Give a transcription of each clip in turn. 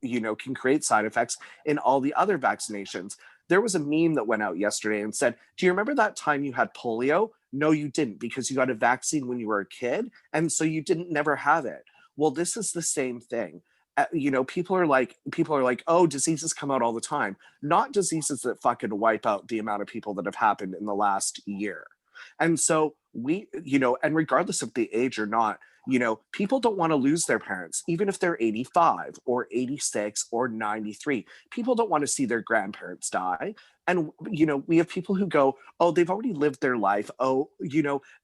can create side effects in all the other vaccinations. There was a meme that went out yesterday and said, do you remember that time you had polio? No, you didn't, because you got a vaccine when you were a kid, and so you didn't never have it. Well, this is the same thing. People are like, oh, diseases come out all the time. Not diseases that fucking wipe out the amount of people that have happened in the last year. And so and regardless of the age or not, people don't want to lose their parents, even if they're 85 or 86 or 93. People don't want to see their grandparents die. And, we have people who go, oh, they've already lived their life. Oh,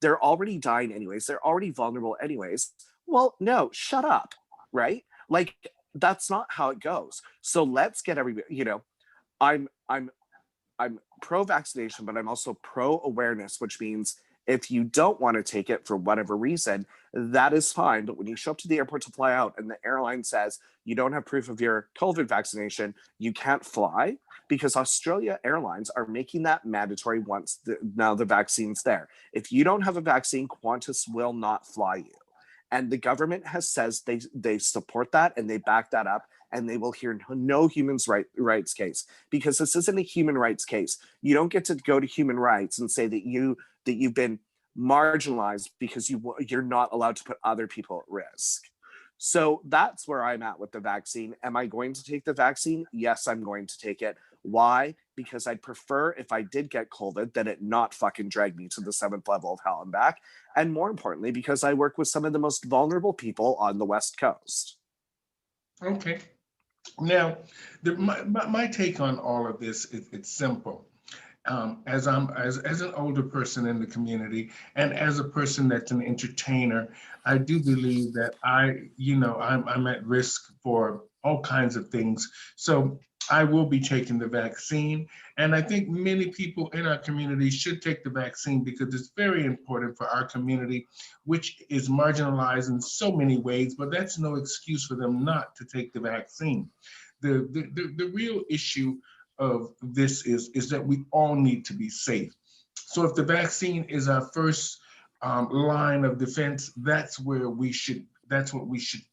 they're already dying anyways. They're already vulnerable anyways. Well, no, shut up, right? Like, that's not how it goes. So let's get everybody, I'm pro-vaccination, but I'm also pro-awareness, which means if you don't want to take it for whatever reason, that is fine. But when you show up to the airport to fly out and the airline says you don't have proof of your COVID vaccination, you can't fly, because Australia Airlines are making that mandatory once now the vaccine's there. If you don't have a vaccine, Qantas will not fly you. And the government says they support that and they back that up, and they will hear no human rights case, because this isn't a human rights case. You don't get to go to human rights and say that you've been marginalized because you're not allowed to put other people at risk. So that's where I'm at with the vaccine. Am I going to take the vaccine? Yes, I'm going to take it. Why? Because I'd prefer, if I did get COVID, that it not fucking drag me to the 7th level of hell and back. And more importantly, because I work with some of the most vulnerable people on the West Coast. Okay. Now, my take on all of this is it's simple. As an older person in the community, and as a person that's an entertainer, I do believe that I'm at risk for all kinds of things. So I will be taking the vaccine. And I think many people in our community should take the vaccine, because it's very important for our community, which is marginalized in so many ways, but that's no excuse for them not to take the vaccine. The real issue of this is that we all need to be safe. So if the vaccine is our first line of defense, that's what we should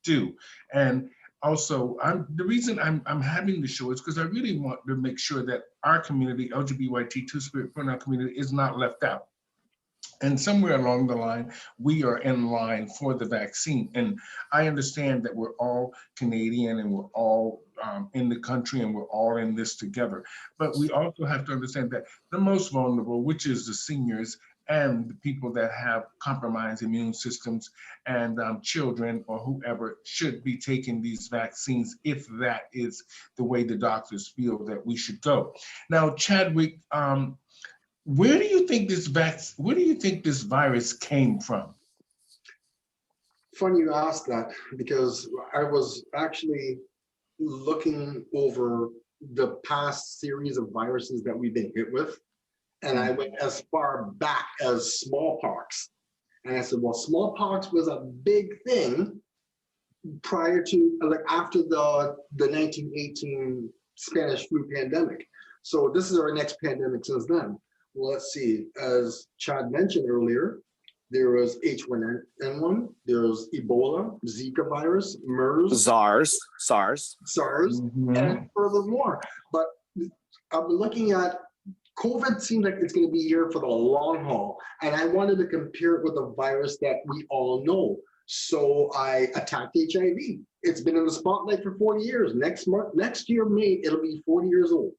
do. And also, the reason I'm having the show is because I really want to make sure that our community, Lgbytqia Two-Spirit pronoun community, is not left out. And somewhere along the line, we are in line for the vaccine. And I understand that we're all Canadian and we're all in the country and we're all in this together. But we also have to understand that the most vulnerable, which is the seniors and the people that have compromised immune systems and children or whoever, should be taking these vaccines if that is the way the doctors feel that we should go. Now, Chadwick, where do you think this virus came from? Funny you ask that, because I was actually looking over the past series of viruses that we've been hit with, and I went as far back as smallpox. And I said, well, smallpox was a big thing prior to, like, after the 1918 Spanish flu pandemic. So this is our next pandemic since then. Well, let's see, as Chad mentioned earlier, there was H1N1, there was Ebola, Zika virus, MERS, SARS, and furthermore. But I'm looking at COVID. Seems like it's going to be here for the long haul, and I wanted to compare it with a virus that we all know. So I attacked HIV. It's been in the spotlight for 40 years. Next year, May, it'll be 40 years old.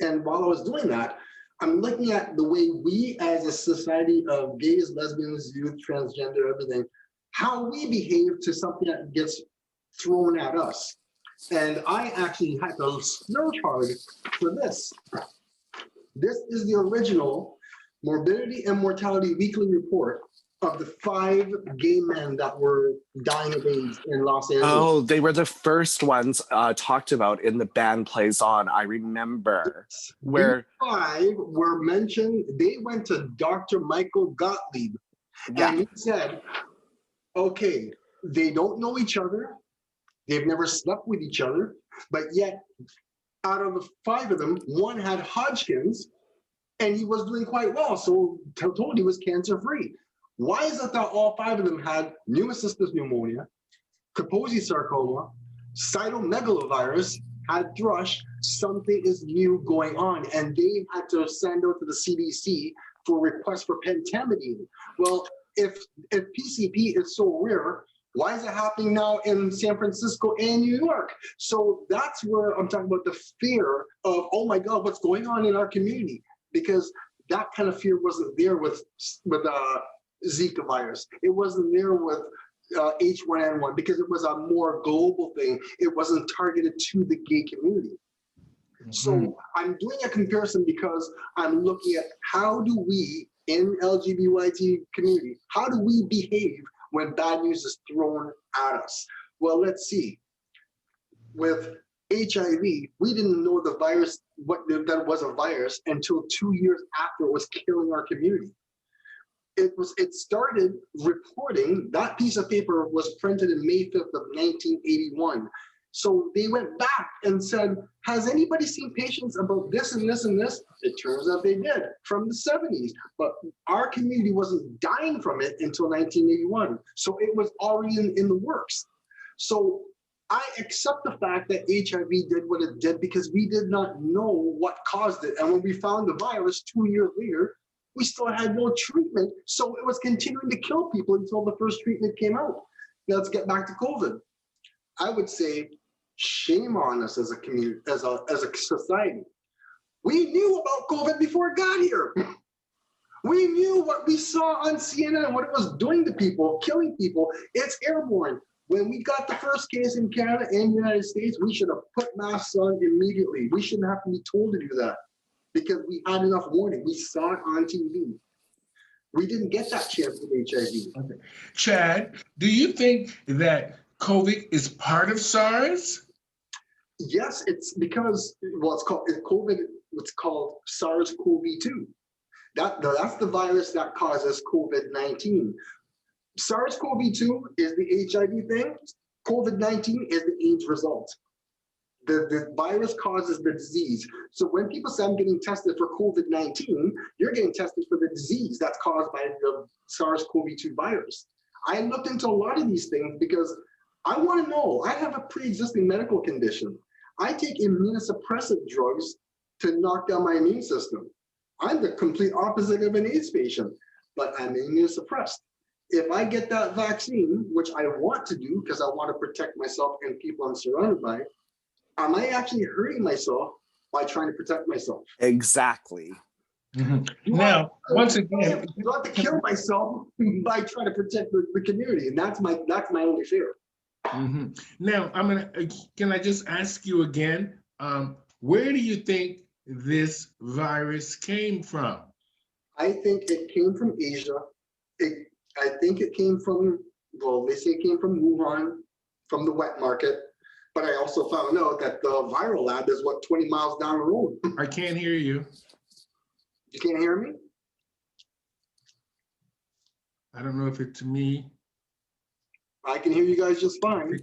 And while I was doing that, I'm looking at the way we as a society of gays, lesbians, youth, transgender, everything, how we behave to something that gets thrown at us. And I actually had to search hard for this. This is the original Morbidity and Mortality Weekly Report of the 5 gay men that were dying of AIDS in Los Angeles. Oh, they were the first ones talked about in The Band Plays On. I remember. Where 5 were mentioned. They went to Dr. Michael Gottlieb, and he said, okay, they don't know each other. They've never slept with each other, but yet out of the 5 of them, one had Hodgkin's, and he was doing quite well. So told he was cancer-free. Why is it that all 5 of them had pneumocystis pneumonia, Kaposi sarcoma, cytomegalovirus had thrush, something is new going on, and they had to send out to the CDC for requests for pentamidine. Well, if PCP is so rare, why is it happening now in San Francisco and New York? So that's where I'm talking about the fear of, oh my God, what's going on in our community? Because that kind of fear wasn't there with Zika virus. It wasn't there with H1N1 because it was a more global thing. It wasn't targeted to the gay community. So I'm doing a comparison because I'm looking at how do we in Lgbt community, how do we behave when bad news is thrown at us? Well, let's see. With HIV, we didn't know the virus, that was a virus until 2 years after it was killing our community. It started reporting, that piece of paper was printed in May 5th of 1981. So they went back and said, has anybody seen patients about this and this and this? It turns out they did from the 70s, but our community wasn't dying from it until 1981. So it was already in the works. So I accept the fact that HIV did what it did because we did not know what caused it. And when we found the virus 2 years later, we still had no treatment. So it was continuing to kill people until the first treatment came out. Now let's get back to COVID. I would say, shame on us as a community, as a society. We knew about COVID before it got here. We knew what we saw on CNN, what it was doing to people, killing people. It's airborne. When we got the first case in Canada and the United States, we should have put masks on immediately. We shouldn't have to be told to do that because we had enough warning. We saw it on TV. We didn't get that chance with HIV. Okay. Chad, do you think that COVID is part of SARS? Yes, it's because, well, it's called COVID, what's called SARS-CoV-2. That's the virus that causes COVID-19. SARS-CoV-2 is the HIV thing. COVID-19 is the AIDS result. The virus causes the disease. So when people say I'm getting tested for COVID-19, you're getting tested for the disease that's caused by the SARS-CoV-2 virus. I looked into a lot of these things because I want to know. I have a pre-existing medical condition. I take immunosuppressive drugs to knock down my immune system. I'm the complete opposite of an AIDS patient, but I'm immunosuppressed. If I get that vaccine, which I want to do because I want to protect myself and people I'm surrounded by, am I actually hurting myself by trying to protect myself? Exactly. Now, once again, not to kill myself by trying to protect the community, and that's my only fear. Now, can I just ask you again, where do you think this virus came from? I think it came from Asia. I think it came from, well, they say it came from Wuhan, from the wet market. But I also found out that the viral lab is, 20 miles down the road. I can't hear you. You can't hear me? I don't know if it's me. I can hear you guys just fine.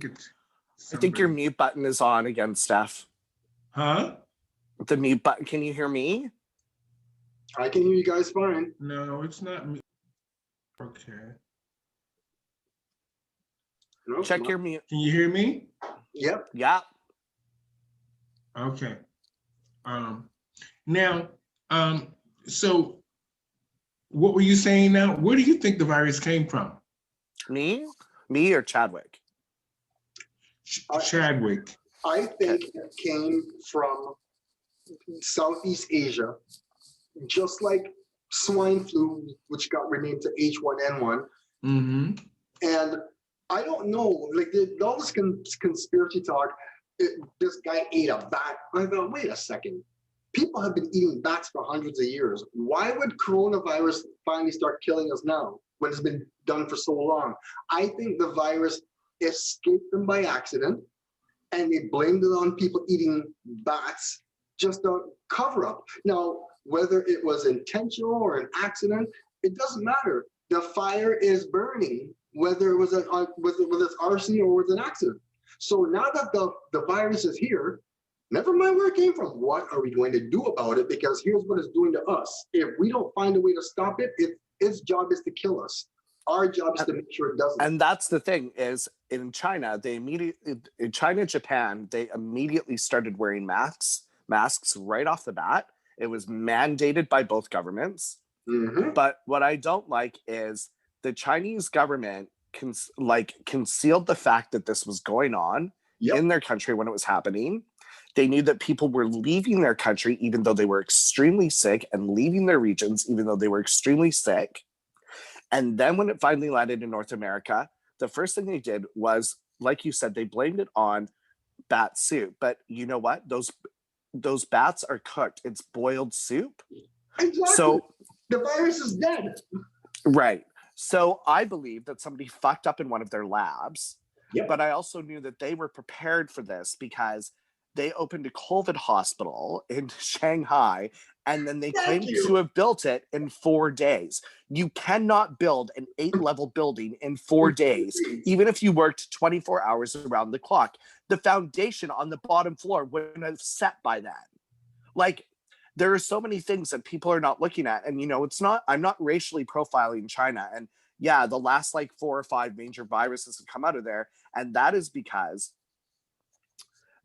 I think your mute button is on again, Steph. Huh? The mute button, can you hear me? I can hear you guys fine. No, it's not me. Okay. No, Check your mute. Can you hear me? Yep. Yeah. Okay. Now, so what were you saying now? Where do you think the virus came from? Me or Chadwick? Chadwick. I think it came from Southeast Asia, just like swine flu, which got renamed to H1N1. And I don't know, like all this conspiracy talk, this guy ate a bat. I thought, wait a second. People have been eating bats for hundreds of years. Why would coronavirus finally start killing us now when it's been done for so long? I think the virus escaped them by accident and they blamed it on people eating bats, just a cover up. Now, whether it was intentional or an accident, it doesn't matter. The fire is burning, whether it was with its arson or with an accident. So now that the virus is here, never mind where it came from. What are we going to do about it? Because here's what it's doing to us. If we don't find a way to stop it, its job is to kill us. Our job is to make sure it doesn't. And that's the thing is in China, in China, Japan, they immediately started wearing masks right off the bat. It was mandated by both governments. Mhm. But what I don't like is the Chinese government concealed the fact that this was going on Yep. in their country when it was happening. They knew that people were leaving their country even though they were extremely sick, and leaving their regions even though they were extremely sick. And then when it finally landed in North America, the first thing they did was, like you said, they blamed it on bat soup. But you know what? Those bats are cooked. It's boiled soup. Exactly. So the virus is dead. right. So I believe that somebody fucked up in one of their labs. Yep. But I also knew that they were prepared for this because they opened a COVID hospital in Shanghai, and then they claimed to have built it in 4 days. You cannot build an 8-level building in 4 days, even if you worked 24 hours around the clock. The foundation on the bottom floor wouldn't have set by then. Like, there are so many things that people are not looking at. And, you know, I'm not racially profiling China. And yeah, the last like 4 or 5 major viruses have come out of there. And that is because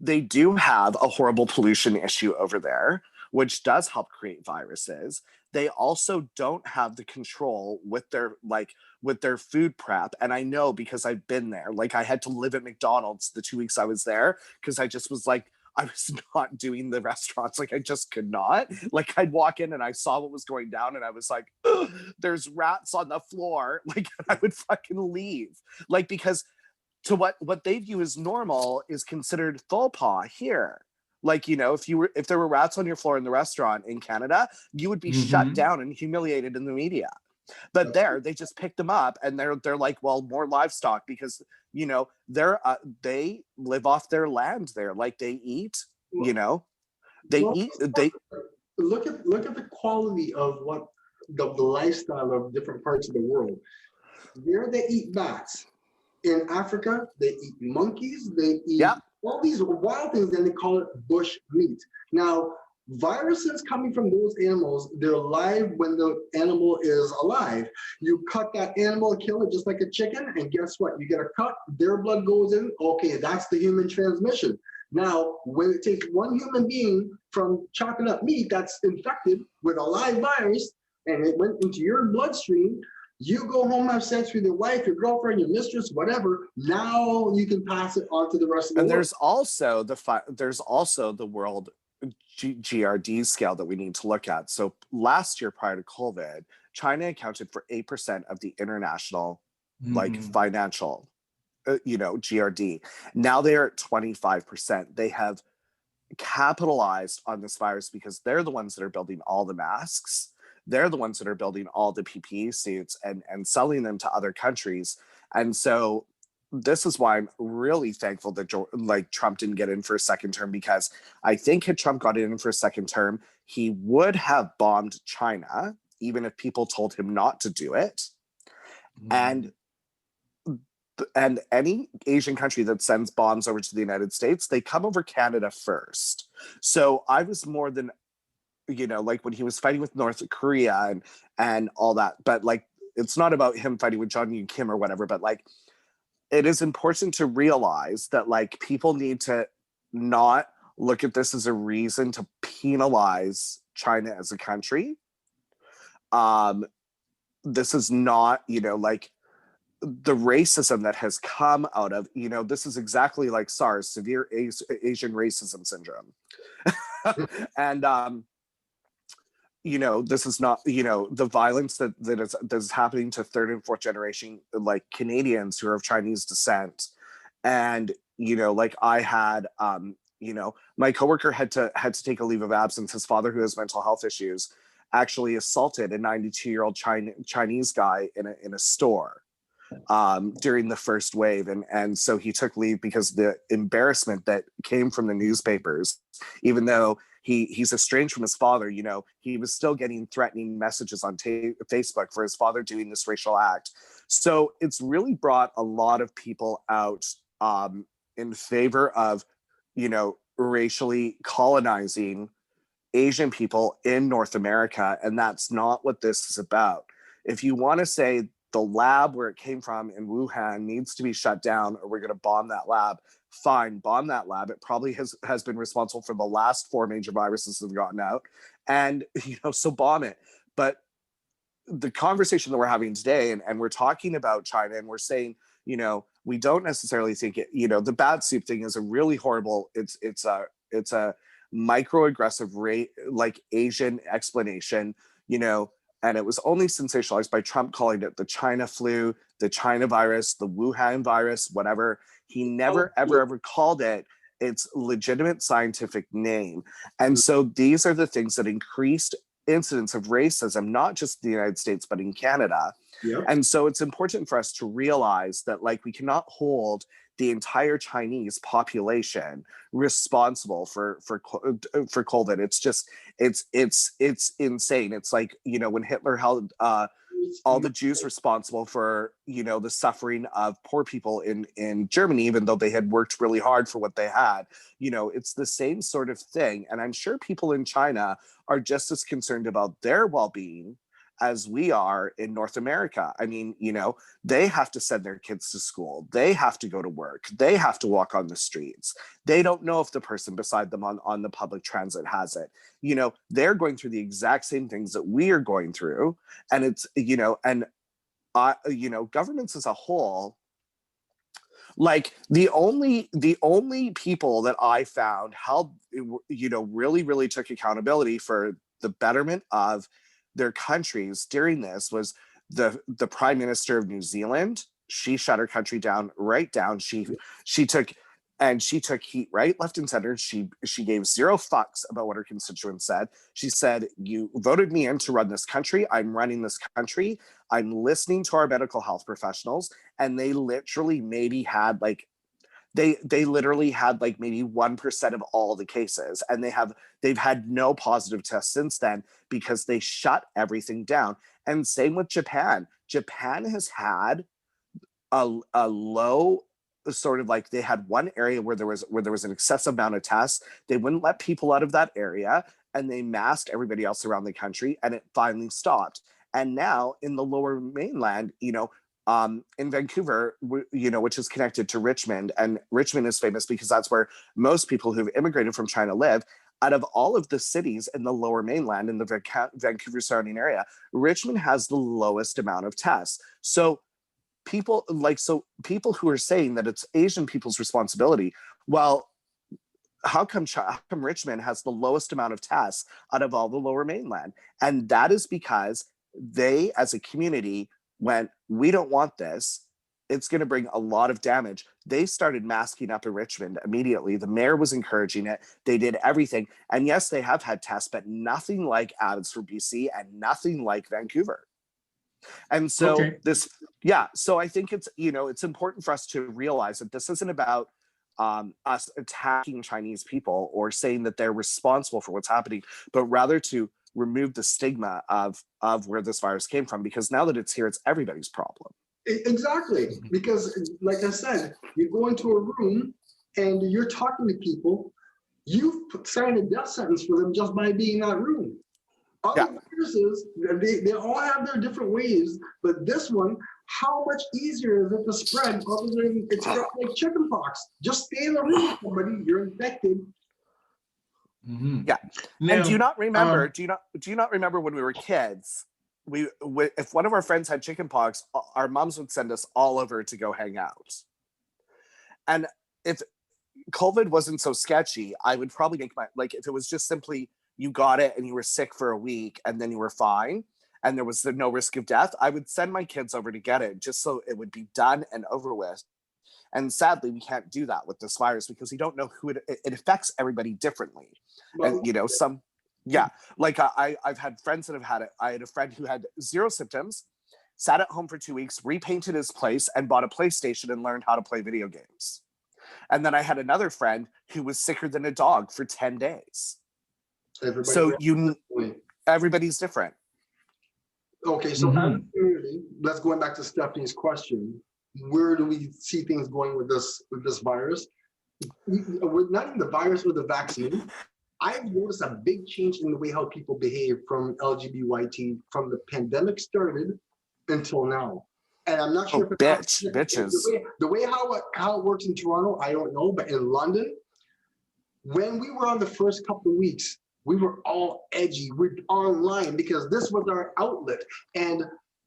they do have a horrible pollution issue over there, which does help create viruses. They also don't have the control with their food prep. And I know because I've been there. Like, I had to live at McDonald's the 2 weeks I was there because I just was like, I was not doing the restaurants. Like, I just could not. Like, I'd walk in and I saw what was going down and I was like, there's rats on the floor. Like, I would fucking leave. Like, because to what they view as normal is considered faux pas here. Like, you know, if there were rats on your floor in the restaurant in Canada, you would be shut down and humiliated in the media. But there, they just pick them up and they're like, well, more livestock because, you know, they live off their land there. Like, they eat, you know, they look at the quality of what the lifestyle of different parts of the world. There they eat bats. In Africa, they eat monkeys, they eat all these wild things, and they call it bush meat. Now, viruses coming from those animals, they're live when the animal is alive. You cut that animal, kill it just like a chicken, and guess what? You get a cut, their blood goes in, okay, that's the human transmission. Now, when it takes one human being from chopping up meat that's infected with a live virus, and it went into your bloodstream, you go home, have sex with your wife, your girlfriend, your mistress, whatever. Now you can pass it on to the rest of the world. And there's also the world GRD scale that we need to look at. So last year, prior to COVID, China accounted for 8% of the international like financial, GRD. Now they are at 25%. They have capitalized on this virus because they're the ones that are building all the masks. They're the ones that are building all the PPE suits and selling them to other countries. And so this is why I'm really thankful that Trump didn't get in for a second term, because I think had Trump got in for a second term, he would have bombed China, even if people told him not to do it. And any Asian country that sends bombs over to the United States, they come over Canada first. So I was more than, like when he was fighting with North Korea and all that. But like, it's not about him fighting with Jong Un Kim or whatever, but like, it is important to realize that like people need to not look at this as a reason to penalize China as a country. This is not, like the racism that has come out of, this is exactly like SARS, severe Asian racism syndrome. And, this is not, the violence that is happening to third and fourth generation, like Canadians who are of Chinese descent. And, like I had, my coworker had to take a leave of absence. His father, who has mental health issues, actually assaulted a 92-year-old Chinese guy in a store during the first wave. And so he took leave because the embarrassment that came from the newspapers, even though he's estranged from his father, he was still getting threatening messages on Facebook for his father doing this racial act. So it's really brought a lot of people out in favor of, racially colonizing Asian people in North America. And that's not what this is about. If you want to say the lab where it came from in Wuhan needs to be shut down or we're going to bomb that lab. Fine, bomb that lab. It probably has been responsible for the last 4 major viruses that have gotten out. And, so bomb it. But the conversation that we're having today, and we're talking about China, and we're saying, we don't necessarily think it, the bad soup thing is a really horrible, it's a microaggressive like Asian explanation, and it was only sensationalized by Trump calling it the China flu, the China virus, the Wuhan virus, whatever. He never, ever called it its legitimate scientific name. And so these are the things that increased incidents of racism, not just in the United States, but in Canada. Yep. And so it's important for us to realize that, like, we cannot hold the entire Chinese population responsible for COVID. It's just, it's insane. It's like, when Hitler held all the Jews responsible for, the suffering of poor people in Germany, even though they had worked really hard for what they had. It's the same sort of thing. And I'm sure people in China are just as concerned about their well-being as we are in North America. I mean, they have to send their kids to school. They have to go to work. They have to walk on the streets. They don't know if the person beside them on the public transit has it. They're going through the exact same things that we are going through. And it's, governments as a whole, like the only people that I found held, really took accountability for the betterment of their countries during this was the Prime Minister of New Zealand. She shut her country down, right down. She took heat right, left, and center. She gave zero fucks about what her constituents said. She said, "You voted me in to run this country. I'm running this country. I'm listening to our medical health professionals," and they literally maybe had like. They literally had like maybe 1% of all the cases, and they've had no positive tests since then because they shut everything down. And same with Japan. Japan has had a low sort of like, they had one area where there was an excessive amount of tests. They wouldn't let people out of that area, and they masked everybody else around the country, and it finally stopped. And now in the lower mainland, in Vancouver, which is connected to Richmond, and Richmond is famous because that's where most people who've immigrated from China live. Out of all of the cities in the lower mainland, in the Vancouver surrounding area, Richmond has the lowest amount of tests. So people who are saying that it's Asian people's responsibility, well, how come Richmond has the lowest amount of tests out of all the lower mainland? And that is because they, as a community, went, we don't want this. It's going to bring a lot of damage. They started masking up in Richmond immediately. The mayor was encouraging it. They did everything. And yes, they have had tests, but nothing like Abbotsford, BC, and nothing like Vancouver. And so so I think it's important for us to realize that this isn't about us attacking Chinese people or saying that they're responsible for what's happening, but rather to remove the stigma of where this virus came from, because now that it's here, it's everybody's problem. Exactly, because like I said, you go into a room and you're talking to people, you've signed a death sentence for them just by being in that room. Other viruses, they all have their different ways, but this one, how much easier is it to spread other than it's like chickenpox? Just stay in the room with somebody, you're infected. Mm-hmm. Yeah. Now, and do you not remember when we were kids, if one of our friends had chickenpox, our moms would send us all over to go hang out. And if COVID wasn't so sketchy, I would probably make if it was just simply you got it and you were sick for a week and then you were fine and there was no risk of death, I would send my kids over to get it just so it would be done and over with. And sadly, we can't do that with this virus because we don't know who it affects everybody differently. Well, And I've had friends that have had it. I had a friend who had 0 symptoms, sat at home for 2 weeks, repainted his place, and bought a PlayStation and learned how to play video games. And then I had another friend who was sicker than a dog for 10 days. Everybody's different. Okay, so as a community, let's go back to Stephanie's question. Where do we see things going with this virus? With not even the virus or the vaccine, I've noticed a big change in the way how people behave from Lgbytqia from the pandemic started until now. And I'm not sure Oh, if bitches. the way how it works in Toronto, I don't know, but in London, when we were on the first couple of weeks, we were all edgy. We're online because this was our outlet. And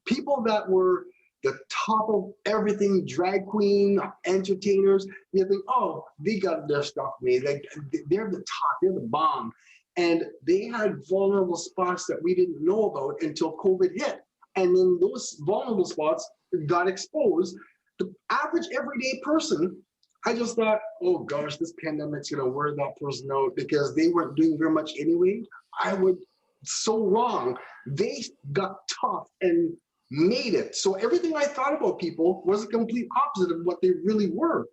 people that were the top of everything, drag queen, entertainers, you think, oh, they got their stuff made. Like they're the top, they're the bomb. And they had vulnerable spots that we didn't know about until COVID hit. And then those vulnerable spots got exposed. The average everyday person, I just thought, oh gosh, this pandemic's gonna wear that person out because they weren't doing very much anyway. I would, so wrong. They got tough and made it. So everything I thought about people was a complete opposite of what they really were.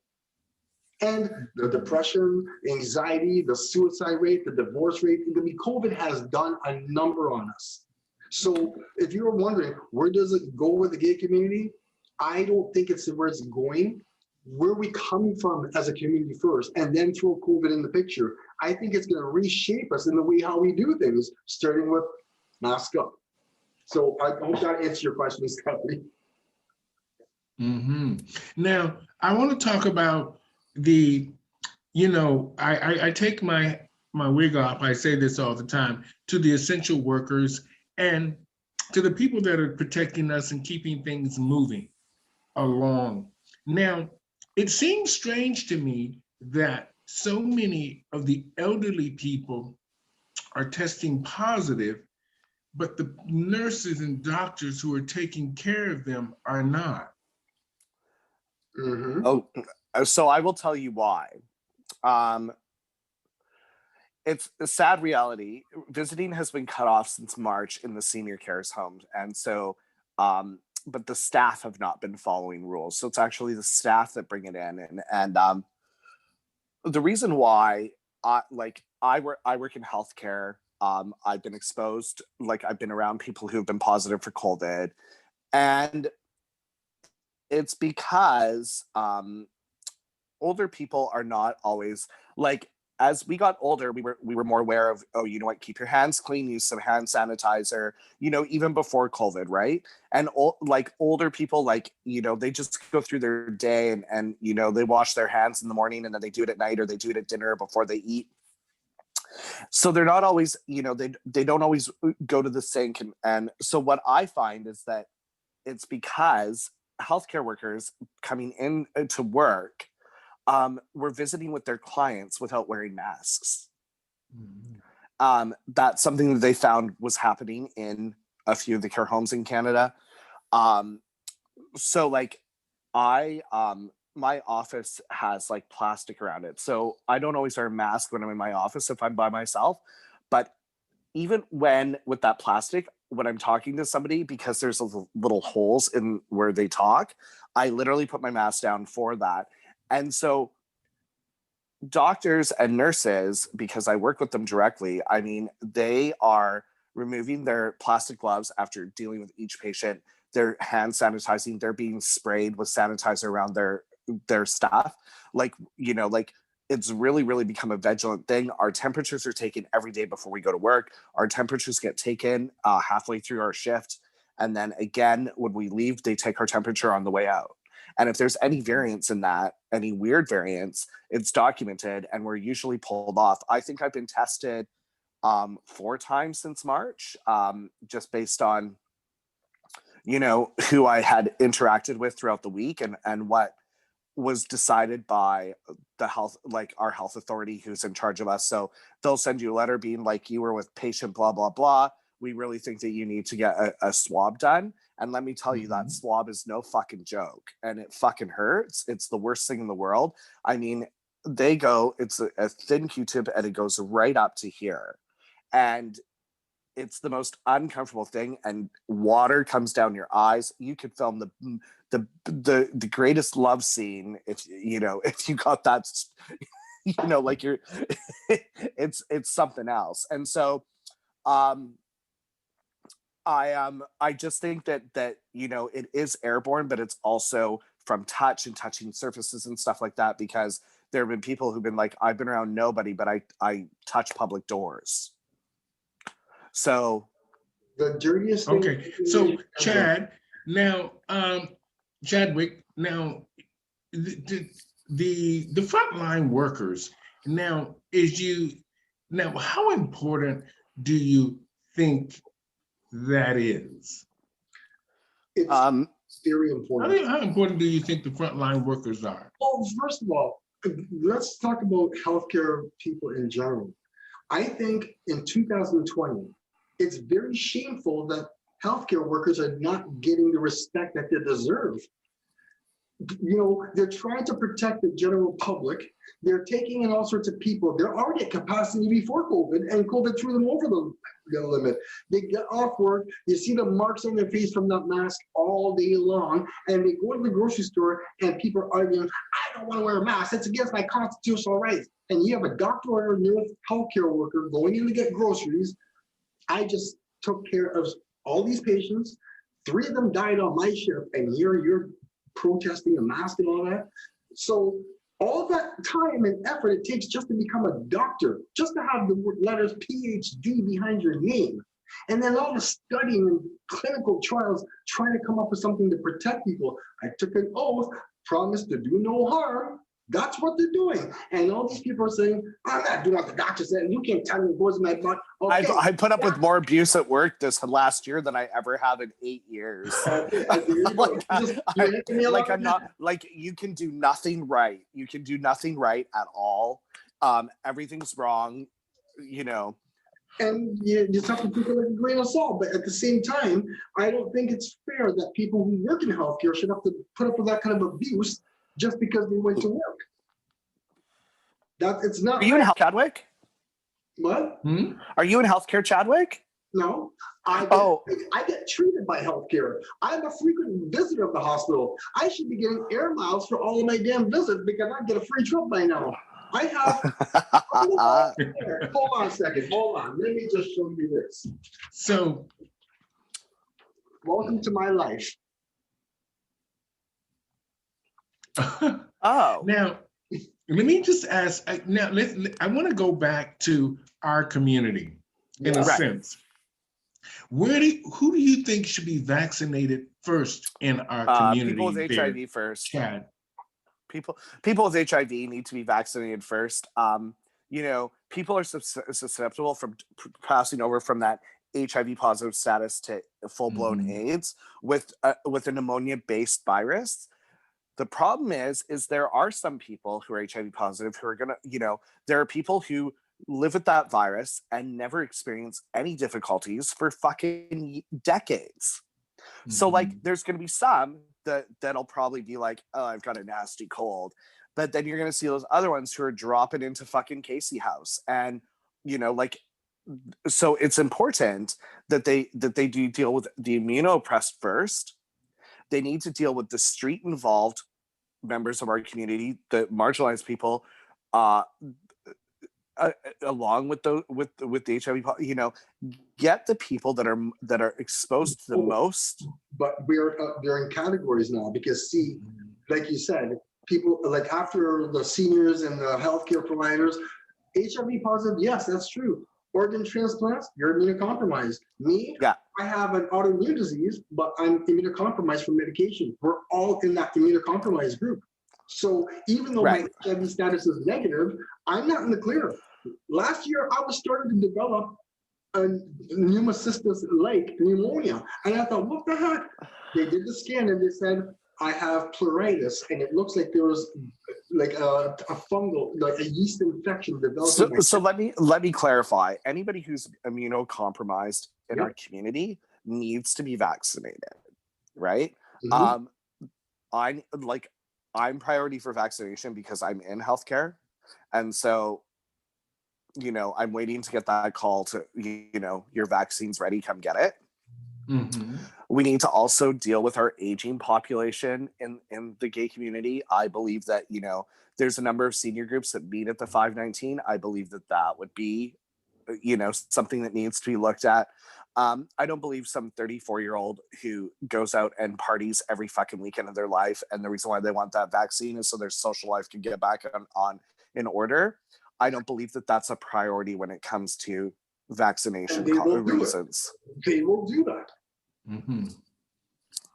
And the depression, anxiety, the suicide rate, the divorce rate, I mean, COVID has done a number on us. So if you were wondering, where does it go with the gay community? I don't think it's where it's going. Where are we coming from as a community first, and then throw COVID in the picture? I think it's going to reshape us in the way how we do things, starting with mask up. So I hope that answers your question, Stephanie. Now, I want to talk about the, I take my wig off, I say this all the time, to the essential workers and to the people that are protecting us and keeping things moving along. Now, it seems strange to me that so many of the elderly people are testing positive, but the nurses and doctors who are taking care of them are not. Oh, so I will tell you why. It's a sad reality. Visiting has been cut off since March in the senior cares homes. And so, but the staff have not been following rules. So it's actually the staff that bring it in. And the reason why I work in healthcare. I've been exposed, I've been around people who've been positive for COVID. And it's because older people are not always as we got older, we were more aware of, oh, you know what, keep your hands clean, use some hand sanitizer, even before COVID, right? And older people, they just go through their day and they wash their hands in the morning and then they do it at night or they do it at dinner before they eat. So they're not always, they don't always go to the sink. And so what I find is that it's because healthcare workers coming in to work were visiting with their clients without wearing masks. That's something that they found was happening in a few of the care homes in Canada. So my office has plastic around it. So I don't always wear a mask when I'm in my office if I'm by myself. But even with that plastic, when I'm talking to somebody, because there's little holes in where they talk, I literally put my mask down for that. And so doctors and nurses, because I work with them directly, I mean, they are removing their plastic gloves after dealing with each patient. They're hand sanitizing, they're being sprayed with sanitizer around their stuff. It's really, really become a vigilant thing. Our temperatures are taken every day before we go to work. Our temperatures get taken halfway through our shift. And then again, when we leave, they take our temperature on the way out. And if there's any variance in that, any weird variance, it's documented and we're usually pulled off. I think I've been tested 4 times since March, just based on, who I had interacted with throughout the week and what was decided by the health, our health authority who's in charge of us. So they'll send you a letter being like, you were with patient blah, blah, blah. We really think that you need to get a swab done. And let me tell you, that swab is no fucking joke. And it fucking hurts. It's the worst thing in the world. I mean, it's a thin Q-tip and it goes right up to here. And it's the most uncomfortable thing. And water comes down your eyes. You could film the greatest love scene if you got that, you're, it's something else. And so, I just think that it is airborne, but it's also from touch and touching surfaces and stuff like that, because there have been people who've been like, I've been around nobody, but I touch public doors. So the dirtiest thing. Okay, so Chad, now Chadwick, now the frontline workers, now how important do you think that is? It's very important. How important do you think the frontline workers are? Well, first of all, let's talk about healthcare people in general. I think in 2020, it's very shameful that healthcare workers are not getting the respect that they deserve. You know, they're trying to protect the general public. They're taking in all sorts of people. They're already at capacity before COVID, and COVID threw them over the limit. They get off work, you see the marks on their face from that mask all day long, and they go to the grocery store and people are arguing, I don't want to wear a mask, it's against my constitutional rights. And you have a doctor or a nurse healthcare worker going in to get groceries. I just took care of all these patients. 3 of them died on my shift, and you're protesting a mask and all that. So all that time and effort it takes just to become a doctor, just to have the letters PhD behind your name, and then all the studying and clinical trials trying to come up with something to protect people. I took an oath, promised to do no harm. That's what they're doing. And all these people are saying, I'm not doing what the doctor said. You can't tell me what goes in my butt. Okay. I put up with more abuse at work this last year than I ever have in 8 years. I'm not like, you can do nothing right. You can do nothing right at all. Everything's wrong, you know. And you just have to take it like a grain of salt. But at the same time, I don't think it's fair that people who work in healthcare should have to put up with that kind of abuse just because they went to work. That it's not. Are you in health, Chadwick? What? Are you in healthcare, Chadwick? No. I get treated by healthcare. I'm a frequent visitor of the hospital. I should be getting air miles for all of my damn visits because I get a free trip by now. I have. Hold on a second. Hold on. Let me just show you this. So, welcome to my life. Now, let me just ask. I want to go back to our community in a sense. Who do you think should be vaccinated first in our community? People with HIV first. Chad. People with HIV need to be vaccinated first. You know, people are susceptible from passing over from that HIV positive status to full-blown AIDS with a pneumonia-based virus. The problem is there are some people who are HIV positive who are gonna, you know, there are people who live with that virus and never experience any difficulties for fucking decades. So like, there's gonna be some that'll probably be like, oh, I've got a nasty cold. But then you're gonna see those other ones who are dropping into fucking Casey House. And, you know, like, so it's important that they do deal with the immunosuppressed first. They need to deal with the street involved members of our community, the marginalized people, along with the HIV, you know, get the people that are exposed to the most. But they're in categories now because, see, like you said, people like after the seniors and the healthcare providers, HIV positive, yes, that's true. Organ transplants, you're immunocompromised. Me, I have an autoimmune disease, but I'm immunocompromised from medication. We're all in that immunocompromised group. So even though my HIV status is negative, I'm not in the clear. Last year, I was starting to develop a pneumocystis-like pneumonia. And I thought, what the heck? They did the scan and they said, I have pleuritis, and it looks like there was like a fungal, like a yeast infection developing. So let me clarify. Anybody who's immunocompromised in our community needs to be vaccinated, right? I'm priority for vaccination because I'm in healthcare, and so, you know, I'm waiting to get that call to, you know, your vaccine's ready, come get it. We need to also deal with our aging population in the gay community. I believe that, you know, there's a number of senior groups that meet at the 519. I believe that would be, you know, something that needs to be looked at. I don't believe some 34-year-old who goes out and parties every fucking weekend of their life, and the reason why they want that vaccine is so their social life can get back on in order. I don't believe that that's a priority when it comes to vaccination reasons. They will do that.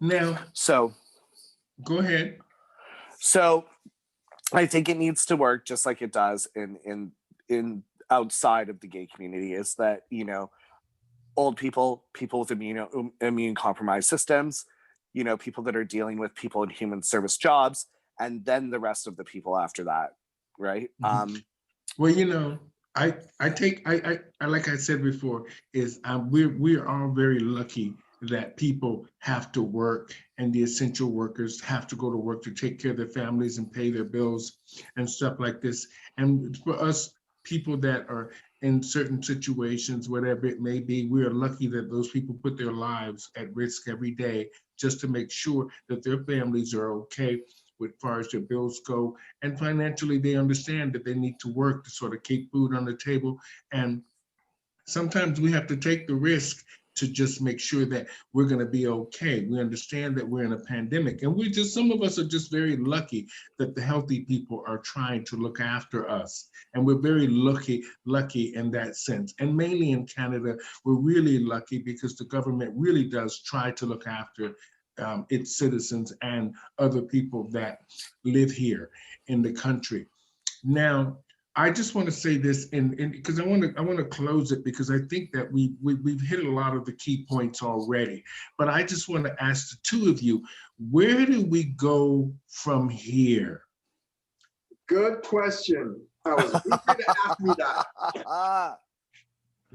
Now, so Go ahead. So I think it needs to work just like it does in outside of the gay community, is that, you know, old people, people with immune compromised systems, you know, people that are dealing with people in human service jobs, and then the rest of the people after that, right? Well, you know, I like I said before, is we're all very lucky that people have to work, and the essential workers have to go to work to take care of their families and pay their bills and stuff like this. And for us people that are in certain situations, whatever it may be, we are lucky that those people put their lives at risk every day just to make sure that their families are okay with far as their bills go. And financially, they understand that they need to work to sort of keep food on the table. And sometimes we have to take the risk to just make sure that we're going to be okay. We understand that we're in a pandemic, and some of us are just very lucky that the healthy people are trying to look after us. And we're very lucky in that sense. And mainly in Canada, we're really lucky because the government really does try to look after its citizens and other people that live here in the country. Now, I just want to say this, because I want to close it, because I think that we've hit a lot of the key points already. But I just want to ask the two of you, where do we go from here? Good question. I was waiting to ask me that.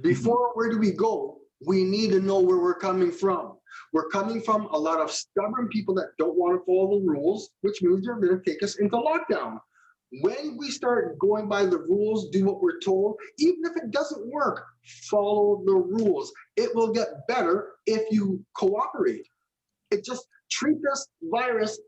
Before, where do we go? We need to know where we're coming from. We're coming from a lot of stubborn people that don't want to follow the rules, which means they're going to take us into lockdown. When we start going by the rules, do what we're told, even if it doesn't work, follow the rules. It will get better if you cooperate. It just treat this virus